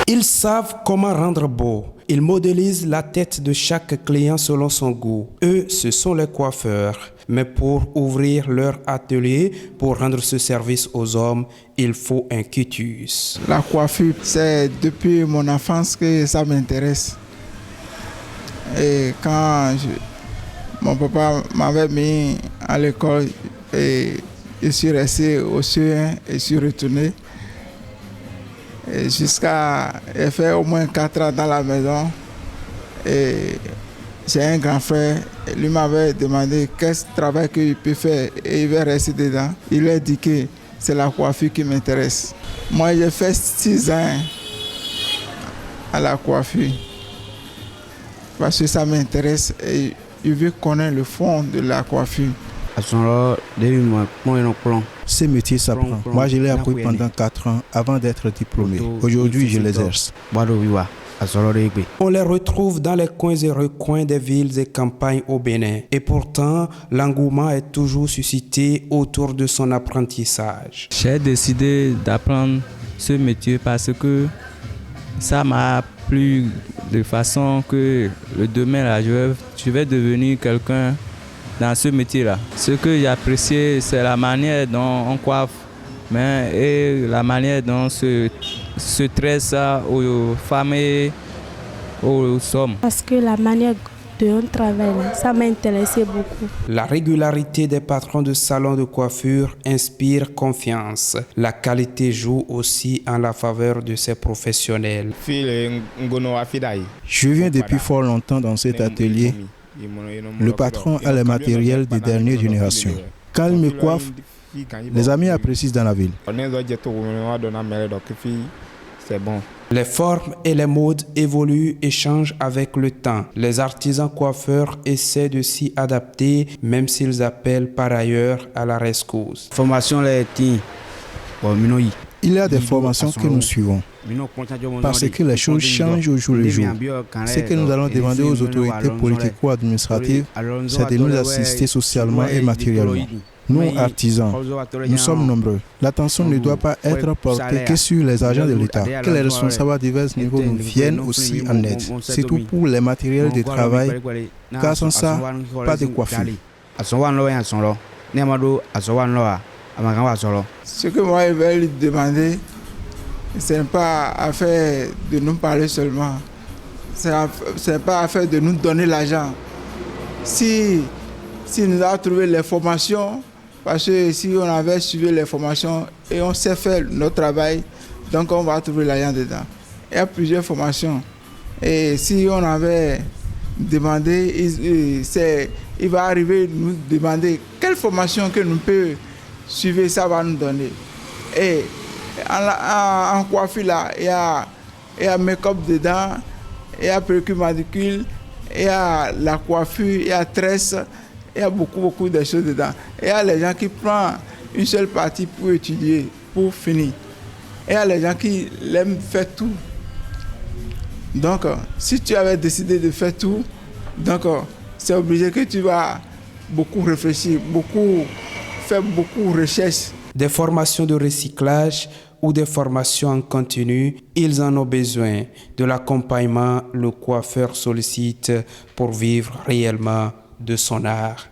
Ils savent comment rendre beau. Ils modélisent la tête de chaque client selon son goût. Eux, ce sont les coiffeurs. Mais pour ouvrir leur atelier, pour rendre ce service aux hommes, il faut un quitus. La coiffure, c'est depuis mon enfance que ça m'intéresse. Et quand mon papa m'avait mis à l'école et je suis resté au CE1 et je suis retourné. Et jusqu'à j'ai fait au moins 4 ans dans la maison. Et j'ai un grand frère, lui m'avait demandé quel travail qu'il peut faire et il veut rester dedans. Il lui a dit que c'est la coiffure qui m'intéresse. Moi, j'ai fait 6 ans à la coiffure parce que ça m'intéresse et je veux connaître le fond de la coiffure. Ce métier s'apprend. Moi, je l'ai appris pendant 4 ans avant d'être diplômé. Aujourd'hui, je l'exerce. On les retrouve dans les coins et recoins des villes et campagnes au Bénin. Et pourtant, l'engouement est toujours suscité autour de son apprentissage. J'ai décidé d'apprendre ce métier parce que ça m'a plu de façon que le demain, là, je vais devenir quelqu'un dans ce métier-là. Ce que j'ai apprécié, c'est la manière dont on coiffe, et la manière dont se tresse aux femmes et aux hommes. Parce que la manière de on travaille, ça m'a intéressé beaucoup. La régularité des patrons de salons de coiffure inspire confiance. La qualité joue aussi en la faveur de ces professionnels. Je viens depuis fort longtemps dans cet atelier. Le patron a les matériels des dernières générations. Quand il me coiffe, les amis apprécient dans la ville. C'est bon. Les formes et les modes évoluent et changent avec le temps. Les artisans coiffeurs essaient de s'y adapter, même s'ils appellent par ailleurs à la rescousse. Il y a des formations que nous suivons, parce que les choses changent au jour le jour. Ce que nous allons demander aux autorités politico-administratives, c'est de nous assister socialement et matériellement. Nous, artisans, nous sommes nombreux. L'attention ne doit pas être portée que sur les agents de l'État. Que les responsables à divers niveaux nous viennent aussi en aide, surtout pour les matériels de travail, car sans ça, pas de coiffure. Ce que moi je vais lui demander, ce n'est pas affaire de nous parler seulement. Ce n'est pas affaire de nous donner l'argent. Si nous avons trouvé les formations, parce que si on avait suivi les formations et on sait faire notre travail, donc on va trouver l'argent dedans. Il y a plusieurs formations. Et si on avait demandé, il va arriver nous demander quelle formation que nous pouvons suivre, ça va nous donner. Et en coiffure là, il y a make-up dedans, il y a perruque manucule, il y a la coiffure, il y a tresse, il y a beaucoup de choses dedans. Il y a les gens qui prennent une seule partie pour étudier, pour finir. Et il y a les gens qui aiment faire tout. Donc, si tu avais décidé de faire tout, donc c'est obligé que tu vas beaucoup réfléchir, faire beaucoup de recherches. Des formations de recyclage ou des formations en continu, ils en ont besoin. De l'accompagnement, le coiffeur sollicite pour vivre réellement de son art.